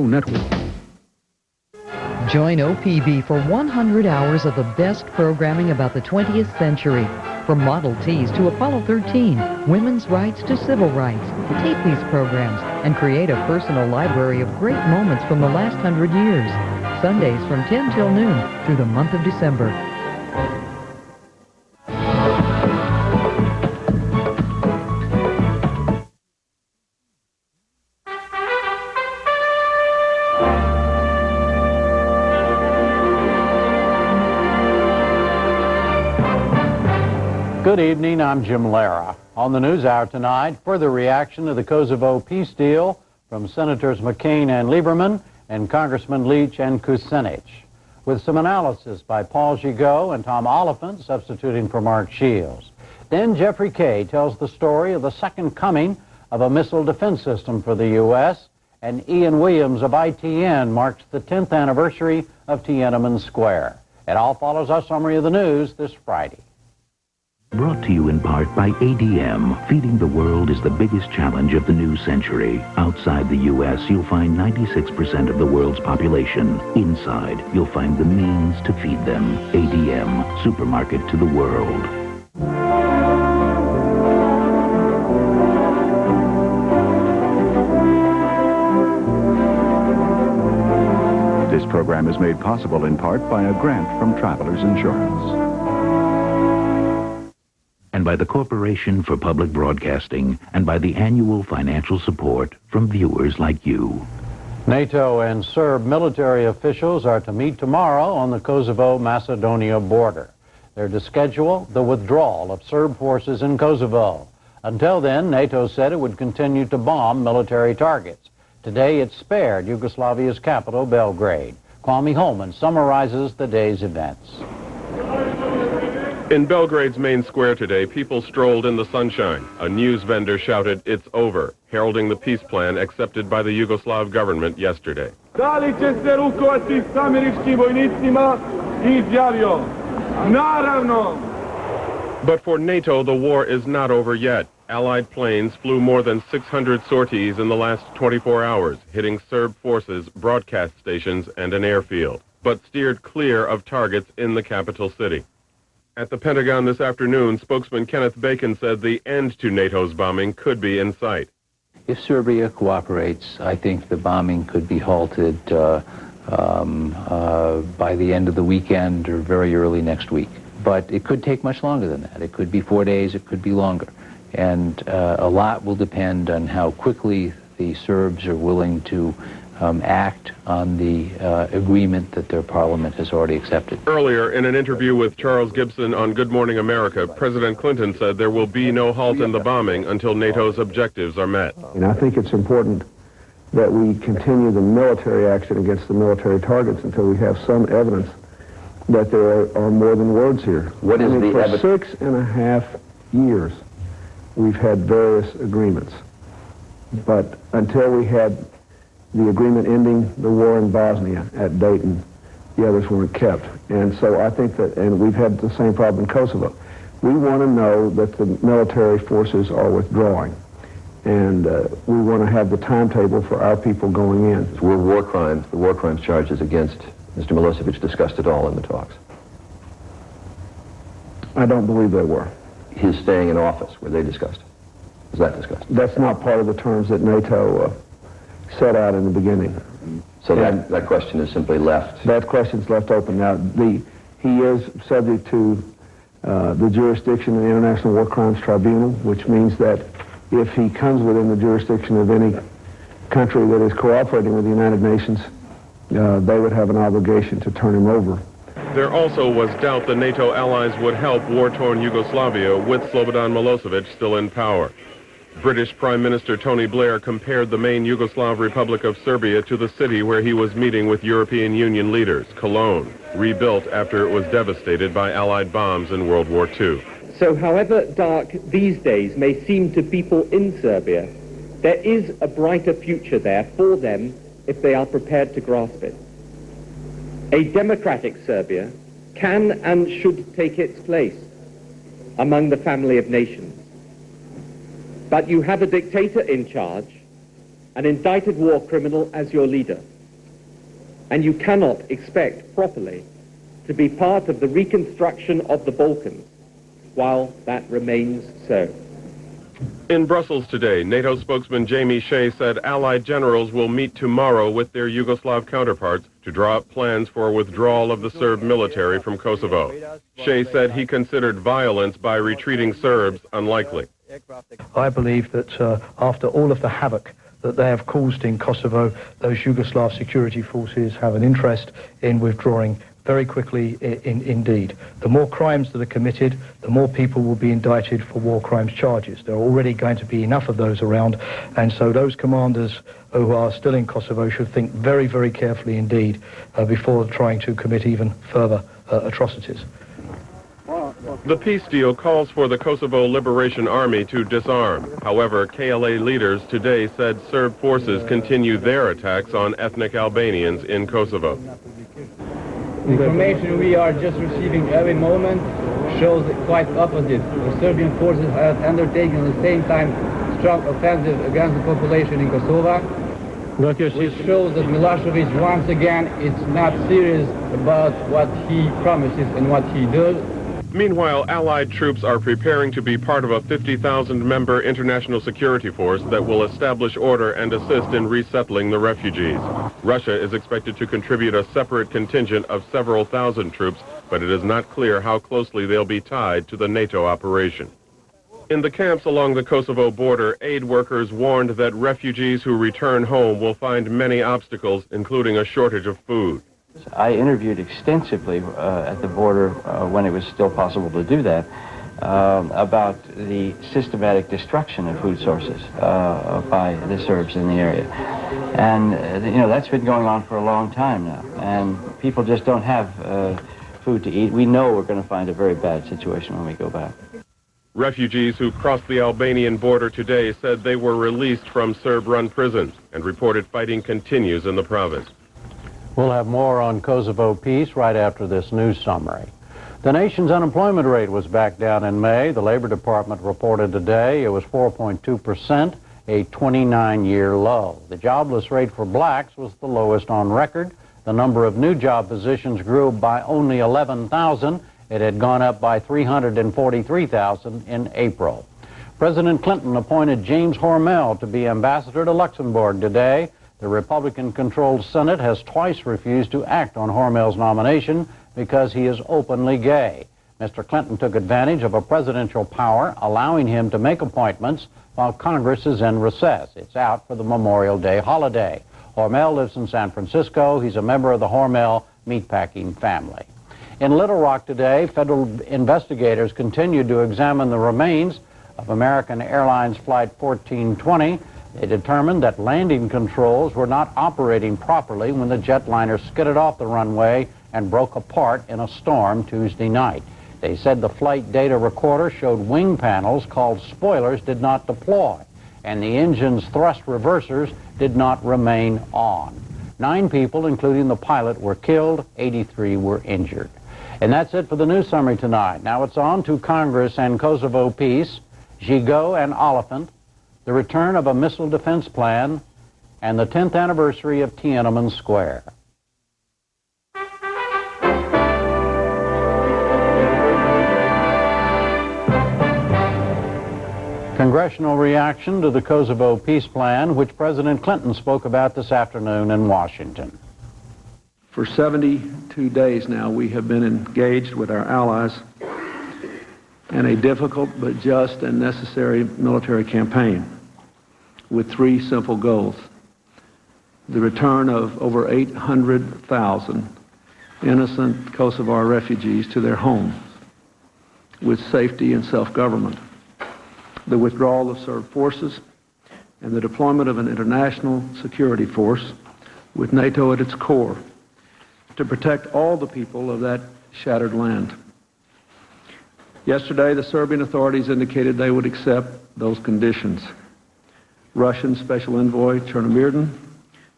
Kosovo Network. Join OPB for 100 hours of the best programming about the 20th century. From Model Ts to Apollo 13, women's rights to civil rights. Tape these programs and create a personal library of great moments from the last 100 years. Sundays from 10 till noon through the month of December. Good evening, I'm Jim Lara. On the NewsHour tonight, further reaction to the Kosovo peace deal from Senators McCain and Lieberman and Congressman Leach and Kucinich, with some analysis by Paul Gigot and Tom Oliphant substituting for Mark Shields. Then Jeffrey Kay tells the story of the second coming of a missile defense system for the U.S., and Ian Williams of ITN marks the 10th anniversary of Tiananmen Square. It all follows our summary of the news this Friday. Brought to you in part by ADM. Feeding the world is the biggest challenge of the new century. Outside the U.S., you'll find 96% of the world's population. Inside, you'll find the means to feed them. ADM, supermarket to the world. This program is made possible in part by a grant from Travelers Insurance. And by the Corporation for Public Broadcasting, and by the annual financial support from viewers like you. NATO and Serb military officials are to meet tomorrow on the Kosovo-Macedonia border. They're to schedule the withdrawal of Serb forces in Kosovo. Until then, NATO said it would continue to bomb military targets. Today, it spared Yugoslavia's capital, Belgrade. Kwame Holman summarizes the day's events. In Belgrade's main square today, people strolled in the sunshine. A news vendor shouted, "It's over," heralding the peace plan accepted by the Yugoslav government yesterday. But for NATO, the war is not over yet. Allied planes flew more than 600 sorties in the last 24 hours, hitting Serb forces, broadcast stations, and an airfield, but steered clear of targets in the capital city. At the Pentagon this afternoon, spokesman Kenneth Bacon said the end to NATO's bombing could be in sight. If Serbia cooperates, I think the bombing could be halted by the end of the weekend or very early next week. But it could take much longer than that. It could be 4 days, it could be longer. And a lot will depend on how quickly the Serbs are willing to act on the agreement that their parliament has already accepted. Earlier, in an interview with Charles Gibson on Good Morning America, President Clinton said there will be no halt in the bombing until NATO's objectives are met. And I think it's important that we continue the military action against the military targets until we have some evidence that there are more than words here. What is the evidence? For 6.5 years, we've had various agreements. But until we had the agreement ending the war in Bosnia at Dayton, the others weren't kept. And so I think that, and we've had the same problem in Kosovo. We want to know that the military forces are withdrawing. And we want to have the timetable for our people going in. Were war crimes, the war crimes charges against Mr. Milosevic discussed at all in the talks? I don't believe they were. His staying in office, were they discussed? Was that discussed? That's not part of the terms that NATO set out in the beginning. So that question is simply left? That question's left open. Now, he is subject to the jurisdiction of the International War Crimes Tribunal, which means that if he comes within the jurisdiction of any country that is cooperating with the United Nations, they would have an obligation to turn him over. There also was doubt the NATO allies would help war-torn Yugoslavia with Slobodan Milosevic still in power. British Prime Minister Tony Blair compared the main Yugoslav Republic of Serbia to the city where he was meeting with European Union leaders, Cologne, rebuilt after it was devastated by Allied bombs in World War II. So however dark these days may seem to people in Serbia, there is a brighter future there for them if they are prepared to grasp it. A democratic Serbia can and should take its place among the family of nations. But you have a dictator in charge an indicted war criminal as your leader. And you cannot expect properly to be part of the reconstruction of the Balkans while that remains so. In Brussels today, NATO spokesman Jamie Shea said Allied generals will meet tomorrow with their Yugoslav counterparts to draw up plans for withdrawal of the Serb military from Kosovo. Shea said he considered violence by retreating Serbs unlikely. I believe that after all of the havoc that they have caused in Kosovo, those Yugoslav security forces have an interest in withdrawing very quickly indeed. The more crimes that are committed, the more people will be indicted for war crimes charges. There are already going to be enough of those around, and so those commanders who are still in Kosovo should think very, very carefully indeed before trying to commit even further atrocities. The peace deal calls for the Kosovo Liberation Army to disarm. However, KLA leaders today said Serb forces continue their attacks on ethnic Albanians in Kosovo. The information we are just receiving every moment shows the quite opposite. The Serbian forces are undertaking at the same time strong offensive against the population in Kosovo, which shows that Milosevic once again is not serious about what he promises and what he does. Meanwhile, Allied troops are preparing to be part of a 50,000-member international security force that will establish order and assist in resettling the refugees. Russia is expected to contribute a separate contingent of several thousand troops, but it is not clear how closely they'll be tied to the NATO operation. In the camps along the Kosovo border, aid workers warned that refugees who return home will find many obstacles, including a shortage of food. I interviewed extensively at the border when it was still possible to do that about the systematic destruction of food sources by the Serbs in the area. And, that's been going on for a long time now. And people just don't have food to eat. We know we're going to find a very bad situation when we go back. Refugees who crossed the Albanian border today said they were released from Serb-run prisons and reported fighting continues in the province. We'll have more on Kosovo peace right after this news summary. The nation's unemployment rate was back down in May. The Labor Department reported today it was 4.2%, a 29-year low. The jobless rate for blacks was the lowest on record. The number of new job positions grew by only 11,000. It had gone up by 343,000 in April. President Clinton appointed James Hormel to be ambassador to Luxembourg today. The Republican-controlled Senate has twice refused to act on Hormel's nomination because he is openly gay. Mr. Clinton took advantage of a presidential power, allowing him to make appointments while Congress is in recess. It's out for the Memorial Day holiday. Hormel lives in San Francisco. He's a member of the Hormel meatpacking family. In Little Rock today, federal investigators continued to examine the remains of American Airlines Flight 1420. They determined that landing controls were not operating properly when the jetliner skidded off the runway and broke apart in a storm Tuesday night. They said the flight data recorder showed wing panels called spoilers did not deploy, and the engine's thrust reversers did not remain on. 9 people, including the pilot, were killed, 83 were injured. And that's it for the news summary tonight. Now it's on to Congress and Kosovo peace, Gigot and Oliphant, the return of a missile defense plan, and the 10th anniversary of Tiananmen Square. Congressional reaction to the Kosovo peace plan, which President Clinton spoke about this afternoon in Washington. For 72 days now, we have been engaged with our allies in a difficult but just and necessary military campaign with 3 simple goals: the return of over 800,000 innocent Kosovar refugees to their homes with safety and self-government, the withdrawal of Serb forces, and the deployment of an international security force with NATO at its core to protect all the people of that shattered land. Yesterday, the Serbian authorities indicated they would accept those conditions. Russian Special Envoy Chernomyrdin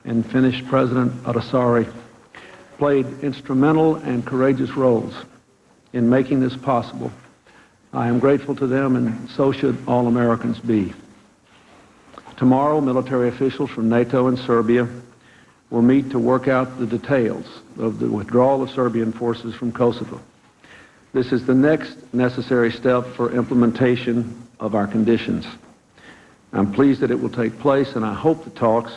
and Finnish President Ahtisaari played instrumental and courageous roles in making this possible. I am grateful to them, and so should all Americans be. Tomorrow, military officials from NATO and Serbia will meet to work out the details of the withdrawal of Serbian forces from Kosovo. This is the next necessary step for implementation of our conditions. I'm pleased that it will take place, and I hope the talks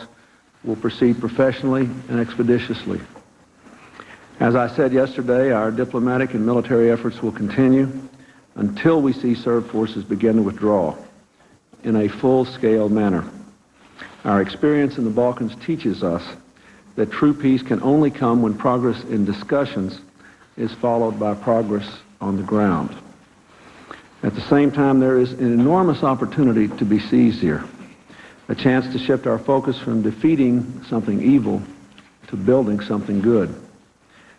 will proceed professionally and expeditiously. As I said yesterday, our diplomatic and military efforts will continue until we see Serb forces begin to withdraw in a full-scale manner. Our experience in the Balkans teaches us that true peace can only come when progress in discussions is followed by progress on the ground. At the same time, there is an enormous opportunity to be seized here, a chance to shift our focus from defeating something evil to building something good,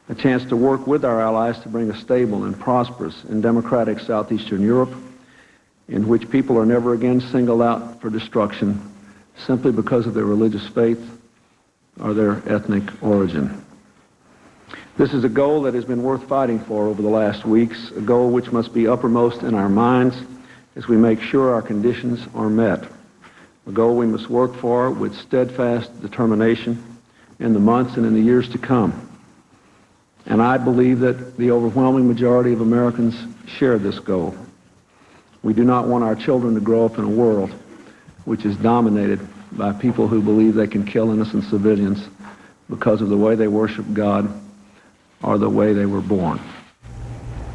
a chance to work with our allies to bring a stable and prosperous and democratic southeastern Europe in which people are never again singled out for destruction simply because of their religious faith or their ethnic origin. This is a goal that has been worth fighting for over the last weeks, a goal which must be uppermost in our minds as we make sure our conditions are met, a goal we must work for with steadfast determination in the months and in the years to come. And I believe that the overwhelming majority of Americans share this goal. We do not want our children to grow up in a world which is dominated by people who believe they can kill innocent civilians because of the way they worship God or the way they were born.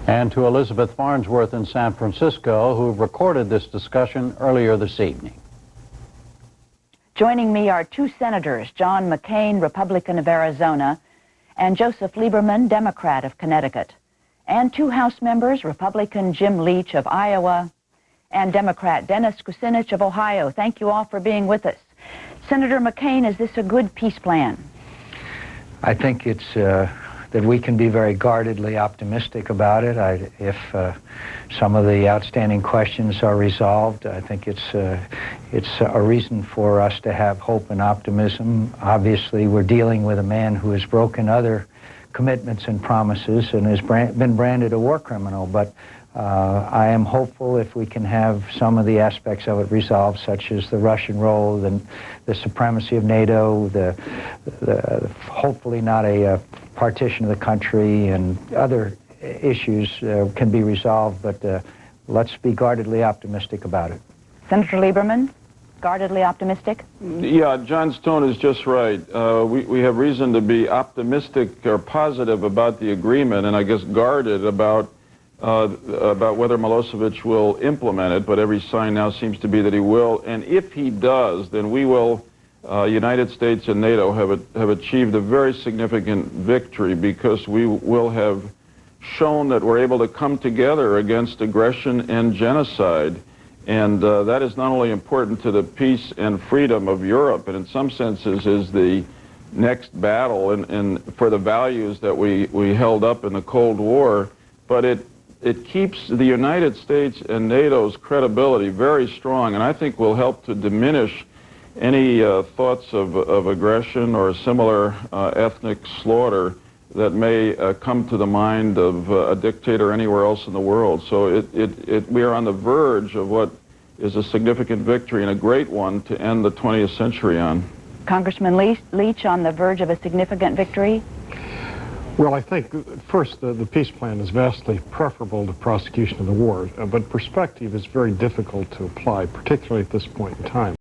And to Elizabeth Farnsworth in San Francisco, who recorded this discussion earlier this evening. Joining me are two senators, John McCain, Republican of Arizona, and Joseph Lieberman, Democrat of Connecticut, and two House members, Republican Jim Leach of Iowa and Democrat Dennis Kucinich of Ohio. Thank you all for being with us. Senator McCain, is this a good peace plan? I think it's that we can be very guardedly optimistic about it. If some of the outstanding questions are resolved, I think it's a reason for us to have hope and optimism. Obviously, we're dealing with a man who has broken other commitments and promises and has been branded a war criminal, but I am hopeful if we can have some of the aspects of it resolved, such as the Russian role, the supremacy of NATO, hopefully not a partition of the country, and other issues can be resolved, but let's be guardedly optimistic about it. Senator Lieberman, guardedly optimistic? Yeah, John's tone is just right. We have reason to be optimistic or positive about the agreement, and I guess guarded about whether Milosevic will implement it, but every sign now seems to be that he will. And if he does, then we will, United States and NATO have achieved a very significant victory, because we will have shown that we're able to come together against aggression and genocide. And that is not only important to the peace and freedom of Europe, but in some senses is the next battle for the values that we held up in the Cold War, but it keeps the United States and NATO's credibility very strong, and I think will help to diminish any thoughts of aggression or similar ethnic slaughter that may come to the mind of a dictator anywhere else in the world. So we are on the verge of what is a significant victory, and a great one to end the 20th century on. Congressman Leach, on the verge of a significant victory? Well, I think, first, the peace plan is vastly preferable to prosecution of the war, but perspective is very difficult to apply, particularly at this point in time.